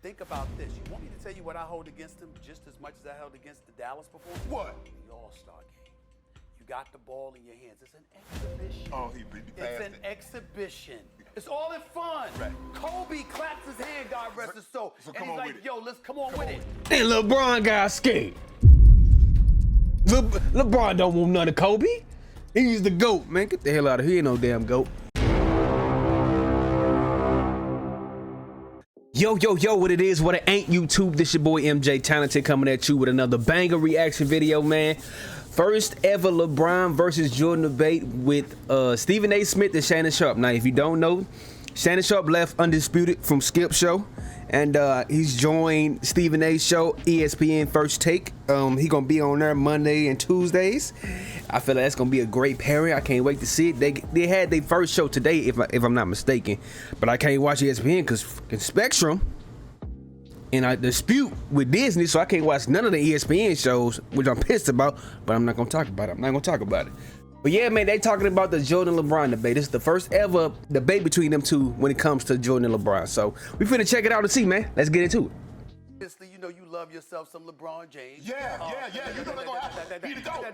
Think about this. You want me to tell you what I hold against him just as much as I held against the Dallas performance? What? The All-Star game. You got the ball in your hands. It's an exhibition. Oh, he It's an exhibition. It's all in fun. Right. Kobe claps his hand, God rest his soul. So and he's like, yo, let's come on with it. And LeBron got scared. LeBron don't want none of Kobe. He's the GOAT, man. Get the hell out of here. He ain't no damn GOAT. Yo, what it is, what it ain't, YouTube. This your boy MJ Talented coming at you with another banger reaction video, man. First ever LeBron versus Jordan debate with Stephen A. Smith and Shannon Sharpe. Now, if you don't know, Shannon Sharpe left Undisputed from Skip's show, and he's joined Stephen A.'s show, ESPN First Take. He gonna be on there Monday and Tuesdays. I feel like that's gonna be a great pairing. I can't wait to see it. They had their first show today, if I'm not mistaken, but I can't watch ESPN because Spectrum and I dispute with Disney, so I can't watch none of the ESPN shows, which I'm pissed about. But I'm not gonna talk about it. But yeah, man, they talking about the Jordan and LeBron debate. This is the first ever debate between them two when it comes to Jordan and LeBron. So we finna check it out and see, man. Let's get into it. Obviously, you know you love yourself some LeBron James. Yeah. You know they're gonna happen. He the GOAT.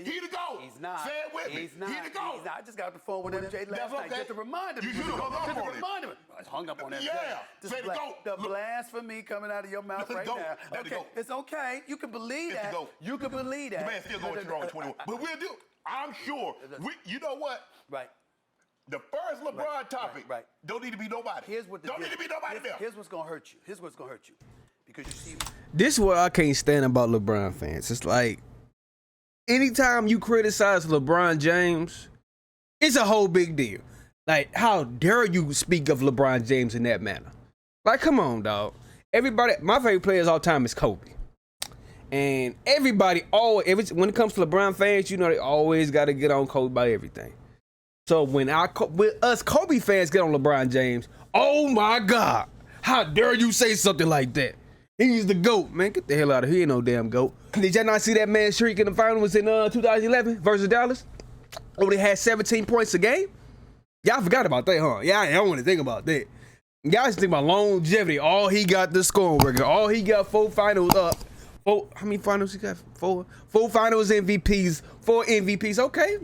He the GOAT. He's not. Say it with me. He's not. He the GOAT. He's not. I just got off the phone with MJ last night just to remind him. You should have hung up on him. I hung up on MJ. Yeah. Say the GOAT. The blasphemy coming out of your mouth right now. Okay, it's okay. You can believe that. You can believe that. The man still going 2-0 in 21. But we'll do. I'm sure. You know what? Right. The first LeBron topic don't need to be nobody. Don't need to be nobody there. Here's what's gonna hurt you. Here's what's gonna hurt you. Because you see, this is what I can't stand about LeBron fans. It's like, anytime you criticize LeBron James, it's a whole big deal. Like, how dare you speak of LeBron James in that manner? Like, come on, dog. Everybody, my favorite players all time is Kobe. And everybody always, when it comes to LeBron fans, you know they always got to get on Kobe about everything. So when us Kobe fans get on LeBron James, oh my God, how dare you say something like that? He's the GOAT, man. Get the hell out of here. He ain't no damn GOAT. Did y'all not see that man streak in the finals in 2011 versus Dallas? Oh, they had 17 points a game? Y'all forgot about that, huh? Yeah, I don't want to think about that. Y'all just think about longevity. All he got the scoring record. All he got 4 finals up. How many finals he got? 4 finals MVPs, 4 MVPs. Okay.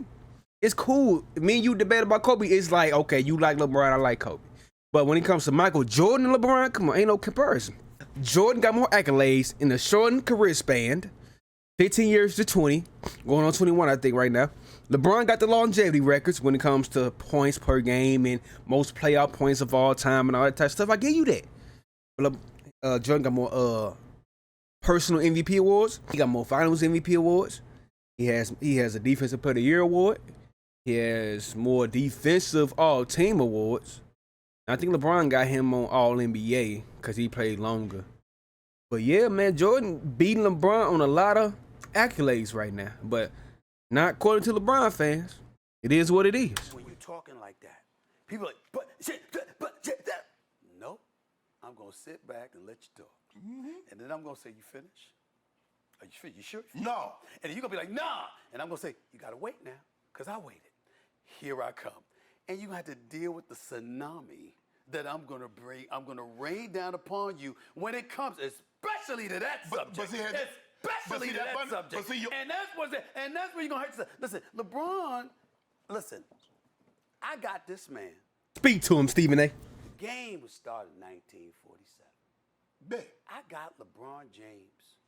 It's cool. Me and you debate about Kobe. It's like, okay, you like LeBron, I like Kobe. But when it comes to Michael Jordan and LeBron, come on, ain't no comparison. Jordan got more accolades in a shortened career span, 15 years to 20, going on 21, I think, right now. LeBron got the longevity records when it comes to points per game and most playoff points of all time and all that type of stuff. I give you that. But Jordan got more personal MVP awards. He got more finals MVP awards. He has a defensive player of the year award. He has more defensive all-team awards. I think LeBron got him on All-NBA because he played longer. But yeah, man, Jordan beating LeBron on a lot of accolades right now. But not according to LeBron fans. It is what it is. When you're talking like that, people are like, but that. No, I'm going to sit back and let you talk. And then I'm going to say, you finished? Are you finished? You sure? No. And then you're going to be like, nah. And I'm going to say, you got to wait now because I waited. Here I come. And you have to deal with the tsunami that I'm going to bring. I'm going to rain down upon you when it comes, especially to that subject. Especially to that subject. And that's where you're going to hurt yourself. Listen, LeBron, I got this man. Speak to him, Stephen A. The game was started in 1947. Big. I got LeBron James,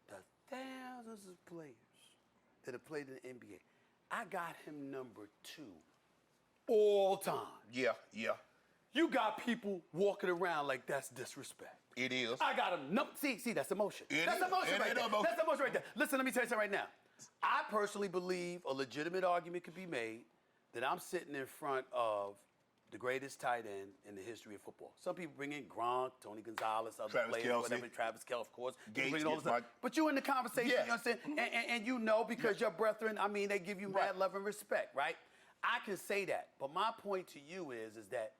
the thousands of players that have played in the NBA. I got him number 2 all time. Yeah. You got people walking around like that's disrespect. It is. I got him. No, see, that's emotion. That's emotion right there. That's emotion right there. Listen, let me tell you something right now. I personally believe a legitimate argument could be made that I'm sitting in front of the greatest tight end in the history of football. Some people bring in Gronk, Tony Gonzalez, other players, whatever, Travis Kelce, of course. Gates, all this stuff. But you're in the conversation, you understand? And you know because your brethren, I mean, they give you mad love and respect, right? I can say that. But my point to you is that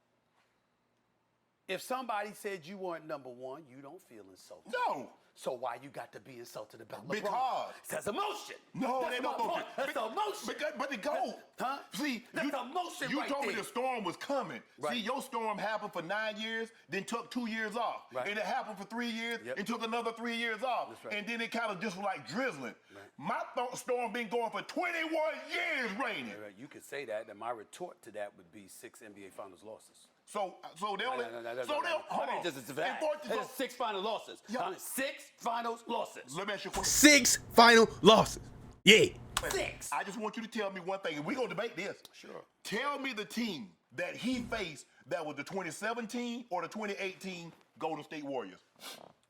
If somebody said you weren't number one, you don't feel insulted. No. So why you got to be insulted about LeBron? Because. That's emotion. No, that's no emotion. That's emotion. But the goal. Huh? See, that's emotion you right told there. me the storm was coming. Right. See, your storm happened for 9 years, then took 2 years off. Right. And it happened for 3 years, and took another 3 years off. That's right. And then it kind of just was like drizzling. Right. My storm been going for 21 years raining. Right. You could say that, and my retort to that would be 6 NBA Finals losses. So they only. Hold on. Just a fact. There's 6 final losses. Yeah. 6 finals losses. Let me ask you a question. 6 final losses. Yeah. 6. I just want you to tell me one thing, and we're going to debate this. Sure. Tell me the team that he faced that was the 2017 or the 2018 Golden State Warriors.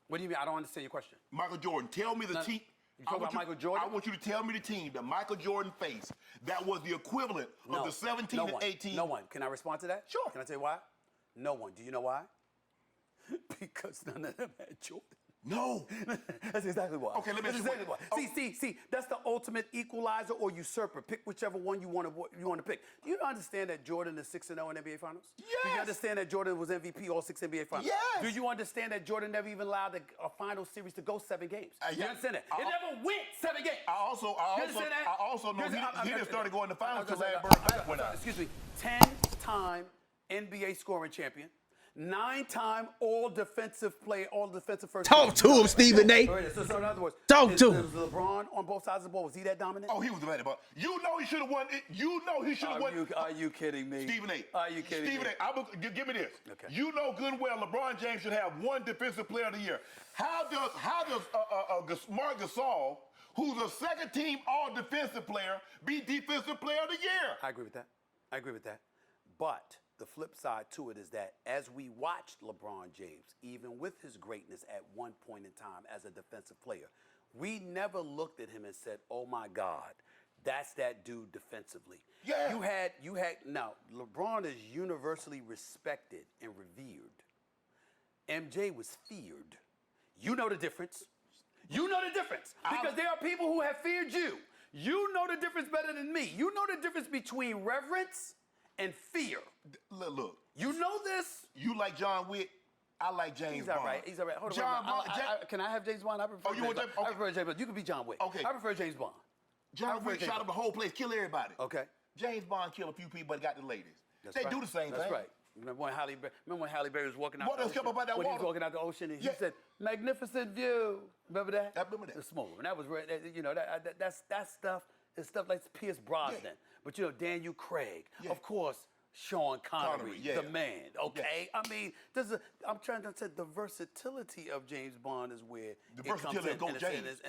What do you mean? I don't understand your question. Michael Jordan. Tell me the team. You talking about Michael Jordan? I want you to tell me the team that Michael Jordan faced that was the equivalent of the 17 and 18. No one. Can I respond to that? Sure. Can I tell you why? No one. Do you know why? Because none of them had Jordan. No. That's exactly why. Okay, let me ask you exactly why. See, that's the ultimate equalizer or usurper. Pick whichever one you want to pick. Do you understand that Jordan is 6-0 in NBA Finals? Yes. Do you understand that Jordan was MVP all 6 NBA Finals? Yes. Do you understand that Jordan never even allowed a final series to go 7 games? You Yeah. understand that? It never went 7 games. I also know he didn't start going to finals until Larry Bird back went out. Excuse me. 10-time NBA scoring champion. 9-time all-defensive first. Talk to him, Stephen A. So in other words, Talk to him. is LeBron on both sides of the ball? Was he that dominant? Oh, he was the better, but you know he should have won it. You know he should have won. Are you kidding me? Stephen A. Are you kidding Stephen me? A. Give me this. Okay. You know good and well LeBron James should have 1 Defensive Player of the Year. How does Marc Gasol, who's a second-team All-Defensive Player, be Defensive Player of the Year? I agree with that. But the flip side to it is that as we watched LeBron James, even with his greatness at one point in time as a defensive player, we never looked at him and said, "Oh my God, that's that dude defensively." Yeah. You had now LeBron is universally respected and revered. MJ was feared. You know the difference. You know the difference because there are people who have feared you. You know the difference better than me. You know the difference between reverence and fear. Look. You know this? You like John Wick. I like James Bond. He's all right. Hold on. John Bond. Can I have James Bond? I prefer James Bond. I prefer James Bond. You can be John Wick. Okay. I prefer James Bond. John Wick shot up the whole place, kill everybody. Okay. James Bond killed a few people, but got the ladies. That's they right. do the same thing. That's right. Remember when Halle Berry was walking out What the else ocean? come about that when water? he was walking out the ocean and he said, "Magnificent view." Remember that? I remember that. The smoke. And that was, that stuff is stuff like Pierce Brosnan. Yeah. But, Daniel Craig. Yeah. Of course, Sean Connery, yeah. the man, okay? Yeah. I mean, I'm trying to say the versatility of James Bond is where the it comes versatility in. of Go James.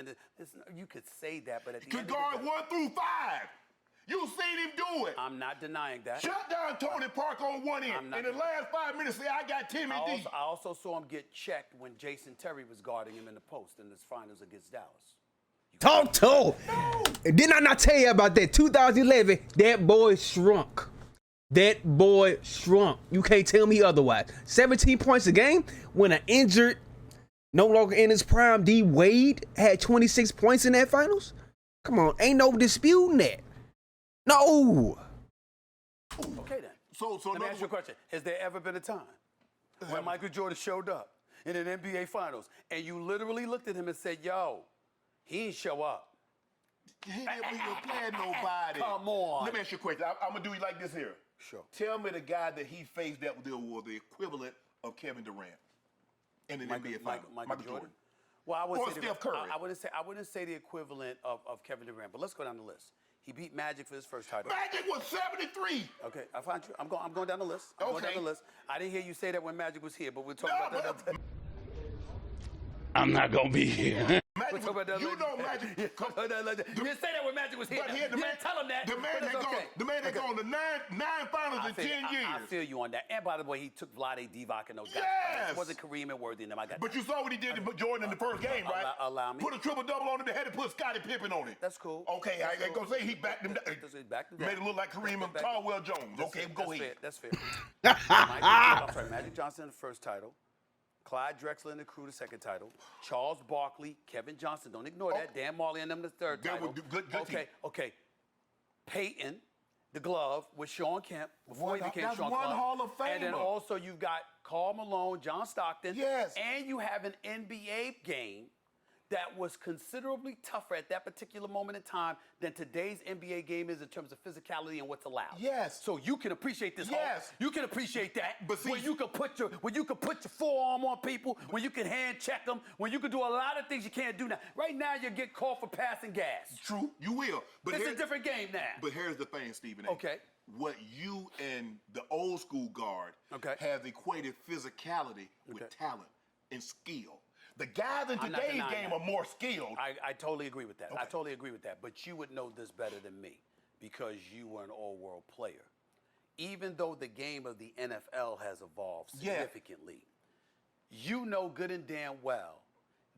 You could say that, but at the could end of guard the day, 1 through 5. You seen him do it. I'm not denying that. Shut down Tony Parker on one end. In the last 5 minutes, say, I got Timmy D. I also saw him get checked when Jason Terry was guarding him in the post in his finals against Dallas. Talk to him. No. And did I not tell you about that? 2011, that boy shrunk. You can't tell me otherwise. 17 points a game when an injured, no longer in his prime, D Wade had 26 points in that finals? Come on, ain't no disputing that. No. Okay then. So let me ask you a question. Has there ever been a time when Michael Jordan showed up in an NBA Finals and you literally looked at him and said, "Yo, he didn't show up"? He didn't play nobody. Come on. Let me ask you a question. I'm going to do it like this here. Sure. Tell me the guy that he faced that was the equivalent of Kevin Durant in an NBA Finals. Michael Jordan. Well, I wouldn't say Steph Curry. I wouldn't say the equivalent of Kevin Durant, but let's go down the list. He beat Magic for his first title. Magic was 73. Okay, I find you. I'm going down the list. Going down the list. I didn't hear you say that when Magic was here, but we'll talk about that. I'm not gonna be here. Magic was, you know Magic. You didn't say that when Magic was here. But here, you didn't tell him that. The man that gone to nine finals in 10 years. I feel you on that. And by the way, he took Vlade Divac and those guys. Yes. It wasn't Kareem and Worthy and them. I got But that. you saw what he did to Jordan in the first game, right? Allow me. Put a triple-double on him. They had to put Scottie Pippen on it. That's cool. Okay, I ain't gonna say he backed him down. Made it look like Kareem and Caldwell Jones. Okay, go ahead. That's fair. I'm sorry, Magic Johnson, the first title. Clyde Drexler and the Crew, the second title. Charles Barkley, Kevin Johnson, don't ignore that. Dan Marley and them, the third title. Good team. Okay. Peyton, the glove with Sean Kemp before he became That's Sean one Clark. Hall of And then Famer. also you've got Karl Malone, John Stockton. Yes. And you have an NBA game that was considerably tougher at that particular moment in time than today's NBA game is in terms of physicality and what's allowed. Yes. So you can appreciate this. Yes. You can appreciate that. But see- when you can put your forearm on people, when you can hand check them, when you can do a lot of things you can't do now. Right now you get called for passing gas. True, you will. But It's a different game now. But here's the thing, Stephen A. Okay. What you and the old school guard have equated physicality with talent and skill. The guys in I'm not today's denying game that. are more skilled. I totally agree with that. I Okay. totally agree with that. But you would know this better than me because you were an all-world player. Even though the game of the NFL has evolved significantly, you know good and damn well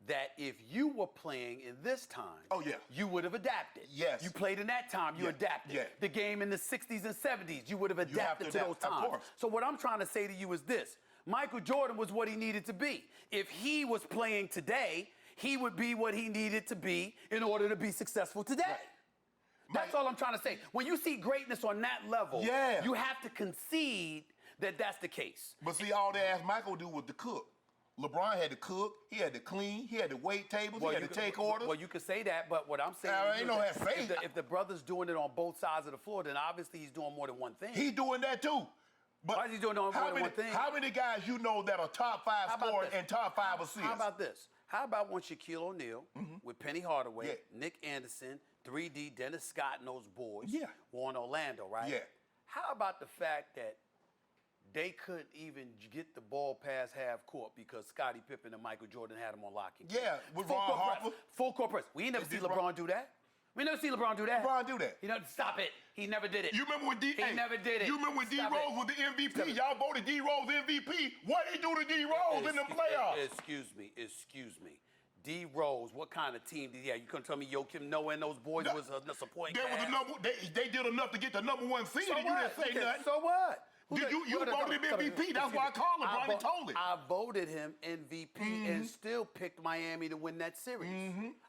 that if you were playing in this time, you would have adapted. Yes. You played in that time, you adapted. Yeah. The game in the 60s and 70s, you would have adapted to those adapt, of times. course. So what I'm trying to say to you is this. Michael Jordan was what he needed to be. If he was playing today, he would be what he needed to be in order to be successful today. That's all I'm trying to say. When you see greatness on that level, you have to concede that that's the case. But see, all they asked Michael to do was to cook. LeBron had to cook, he had to clean, he had to wait tables, he had to take orders. Well, you could say that, but what I'm saying is ain't no have faith. if the brother's doing it on both sides of the floor, then obviously he's doing more than one thing. He's doing that too. But why is he doing more than one thing? How many guys you know that are top 5 scorers and top 5 assists? How about this? How about when Shaquille O'Neal with Penny Hardaway, Nick Anderson, 3D, Dennis Scott, and those boys were in Orlando, right? Yeah. How about the fact that they couldn't even get the ball past half court because Scottie Pippen and Michael Jordan had them on lock and key? Yeah, with Ron Harper. Full court press. We ain't never seen LeBron do that. We never seen LeBron do that. LeBron do that. You know, stop it. He never did it. You remember when He never did it. You remember when D Stop Rose it. was the MVP? Stop it. Y'all voted D Rose MVP. What he do to D Rose in the playoffs? Excuse me. D Rose, what kind of team did he have? You couldn't tell me Joakim Noah and those boys was a supporting They was cast? they did enough to get the #1 seed. So and you what? didn't say nothing. So what? You voted him MVP. That's why I called LeBron and told him. I voted him MVP and still picked Miami to win that series.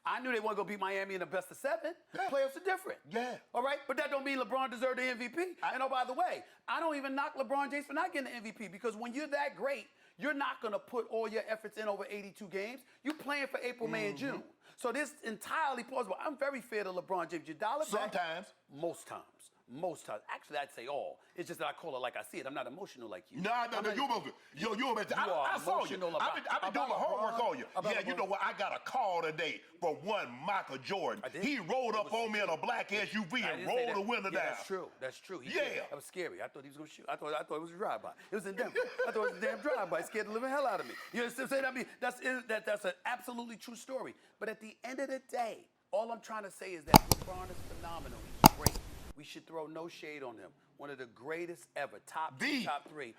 I knew they weren't going to beat Miami in the best of 7. Playoffs are different. Yeah. All right? But that don't mean LeBron deserved the MVP. And oh, by the way, I don't even knock LeBron James for not getting the MVP because when you're that great, you're not going to put all your efforts in over 82 games. You're playing for April, May, and June. So this entirely plausible. I'm very fair to LeBron James. You dial it back. Sometimes. Most times. Actually, I'd say all. It's just that I call it like I see it. I'm not emotional like you. No, you're emotional. I saw you. I've been doing my homework on you. Yeah, you know what? I got a call today from one Michael Jordan. He rolled up on me in a black SUV and rolled the window down. That's true. That's true. He Yeah. did. That was scary. I thought he was going to shoot. I thought it was a drive-by. It was in Denver. I thought it was a damn drive-by. It scared the living hell out of me. You understand what I'm saying? I mean, that's an absolutely true story. But at the end of the day, all I'm trying to say is that LeBron is phenomenal. He's great. We should throw no shade on him. One of the greatest ever. Top 3.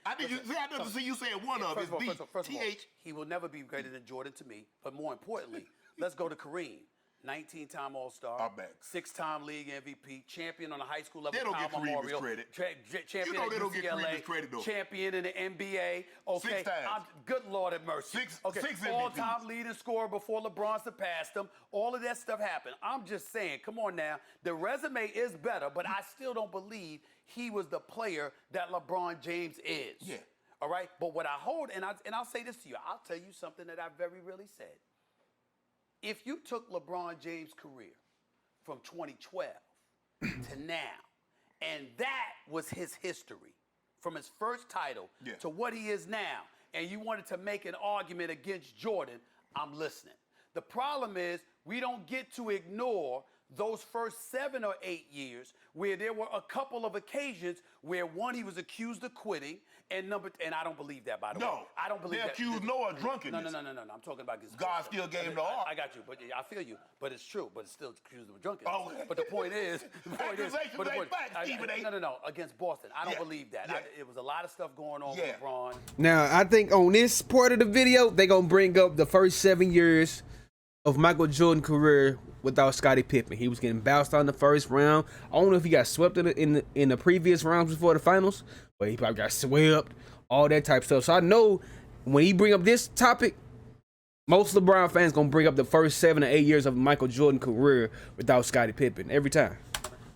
I didn't see you saying one of. It's First of all, TH. he will never be greater than Jordan to me. But more importantly, let's go to Kareem. 19-time All-Star, I'm back. 6-time league MVP, champion on a high school level. They don't get Kareem his Memorial, credit. Champion You know at they don't get UCLA, Kareem his credit, though. champion in the NBA. Okay, 6 times. Good Lord have mercy. Six MVPs. All-time leading scorer before LeBron surpassed him. All of that stuff happened. I'm just saying, come on now. The resume is better, but I still don't believe he was the player that LeBron James is. Yeah. All right? But what I hold, and I'll say this to you, I'll tell you something that I very rarely said. If you took LeBron James' career from 2012 to now, and that was his history, from his first title to what he is now, and you wanted to make an argument against Jordan, I'm listening. The problem is we don't get to ignore those first 7 or 8 years where there were a couple of occasions where one, he was accused of quitting, and I don't believe that, by the way. No, I don't believe they that. accused Noah of drunkenness. No. I'm talking about his God still gave him the arm. I got you, but I feel you. But it's true. But it's still accused of drunkenness. Oh. But the point is, Accusations ain't facts, Stephen A. No. Against Boston, I don't believe that. Yeah. It was a lot of stuff going on with LeBron. Now, I think on this part of the video, they're going to bring up the first 7 years of Michael Jordan's career without Scottie Pippen. He was getting bounced out in the first round. I don't know if he got swept in the previous rounds before the finals, but he probably got swept, all that type of stuff. So I know when he bring up this topic, most LeBron fans going to bring up the first 7 or 8 years of Michael Jordan's career without Scottie Pippen every time.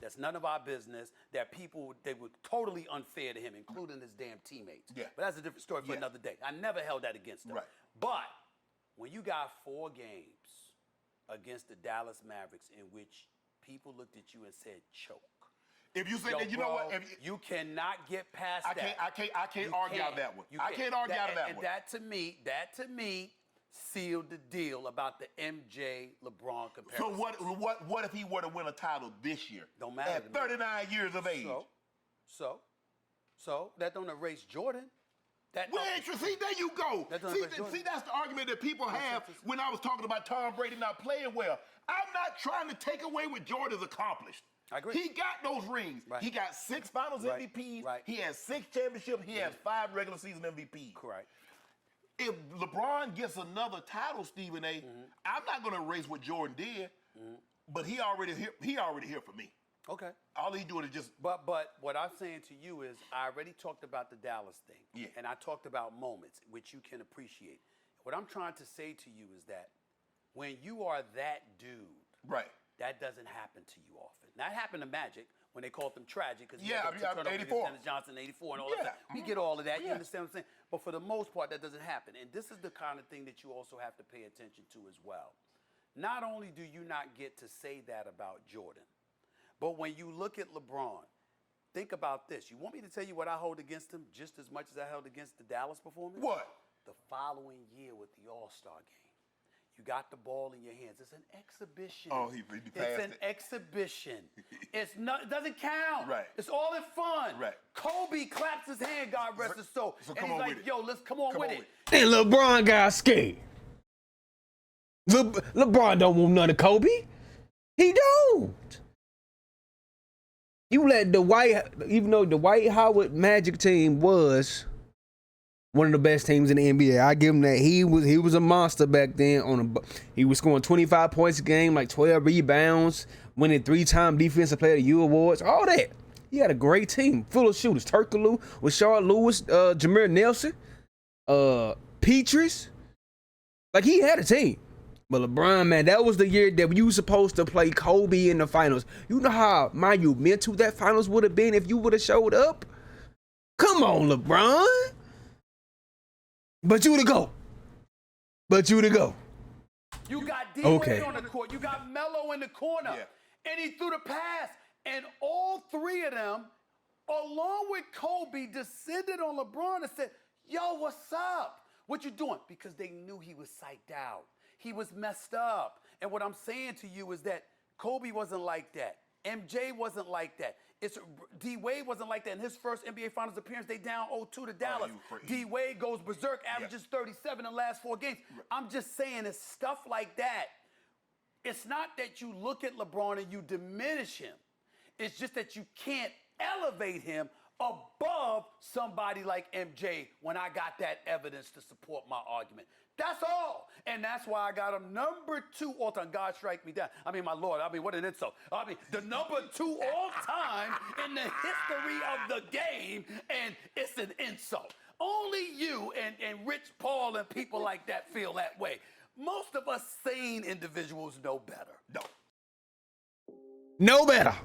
That's It's none of our business that they were totally unfair to him, including his damn teammates. Yeah. But that's a different story for another day. I never held that against him. Right. But when you got 4 games against the Dallas Mavericks in which people looked at you and said choke. If you say that, you know what? You cannot get past that. I can't argue out that one. I can't argue out of that one. And that to me sealed the deal about the MJ LeBron comparison. So what if he were to win a title this year? Don't matter. At 39 years of age. So that don't erase Jordan. See, there you go. See, that's the argument that people have when I was talking about Tom Brady not playing well. I'm not trying to take away what Jordan's accomplished. I agree. He got those rings. Right. He got 6 Finals MVPs. Right. He has 6 championships. He has 5 regular season MVPs. Correct. If LeBron gets another title, Stephen A., I'm not going to erase what Jordan did, but he already here for me. Okay. All he's doing is just. But what I'm saying to you is, I already talked about the Dallas thing. Yeah. And I talked about moments which you can appreciate. What I'm trying to say to you is that when you are that dude, right, that doesn't happen to you often. That happened to Magic when they called him tragic because 84, Dennis Johnson, 84, and all that. We get all of that. You understand what I'm saying? But for the most part, that doesn't happen. And this is the kind of thing that you also have to pay attention to as well. Not only do you not get to say that about Jordan, but when you look at LeBron, think about this. You want me to tell you what I hold against him just as much as I held against the Dallas performance? What? The following year with the All-Star game. You got the ball in your hands. It's an exhibition. Oh, he passed It's an exhibition. It doesn't count. Right. It's all in fun. Right. Kobe claps his hand, God rest his soul. So and he's like, yo, let's come on with it. And LeBron got scared. LeBron don't want none of Kobe. He don't. You let even though the Dwight Howard Magic team was one of the best teams in the NBA, I give him that. He was a monster back then. He was scoring 25 points a game, like 12 rebounds, winning 3-time Defensive Player of the Year awards, all that. He had a great team, full of shooters. Turkoglu, Rashard Lewis, Jameer Nelson, Petrus. Like, he had a team. But LeBron, man, that was the year that you were supposed to play Kobe in the finals. You know how monumental that finals would have been if you would have showed up? Come on, LeBron. But you to go. You got D-Wade on the court. You got Melo in the corner. Yeah. And he threw the pass. And all 3 of them, along with Kobe, descended on LeBron and said, yo, what's up? What you doing? Because they knew he was psyched out. He was messed up. And what I'm saying to you is that Kobe wasn't like that. MJ wasn't like that. D-Wade wasn't like that. In his first NBA Finals appearance, they down 0-2 to Dallas. D-Wade goes berserk, averages 37 in the last 4 games. I'm just saying it's stuff like that. It's not that you look at LeBron and you diminish him. It's just that you can't elevate him above somebody like MJ when I got that evidence to support my argument. That's all. And that's why I got him number 2 all-time. God strike me down. I mean, my Lord. I mean, what an insult. I mean, the number 2 all-time in the history of the game, and it's an insult. Only you and Rich Paul and people like that feel that way. Most of us sane individuals know better. No better.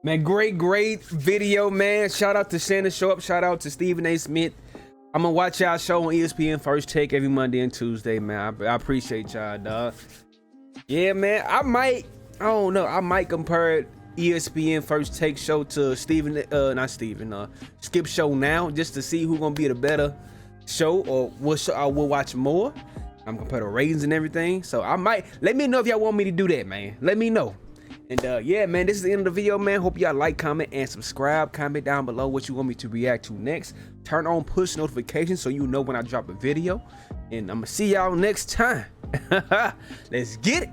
Man, great video, man. Shout out to Shannon Sharpe. Shout out to Stephen A. Smith. I'm gonna watch y'all show on ESPN First Take every Monday and Tuesday, man. I appreciate y'all, dog. Yeah, man. I might compare ESPN First Take show to Skip Show Now, just to see who's gonna be the better show, or what show I will watch more. I'm gonna compare the ratings and everything. So I might, let me know if y'all want me to do that, man. Let me know. And yeah, man, this is the end of the video, man. Hope y'all like, comment, and subscribe. Comment down below what you want me to react to next. Turn on push notifications so you know when I drop a video. And I'm gonna see y'all next time. Let's get it.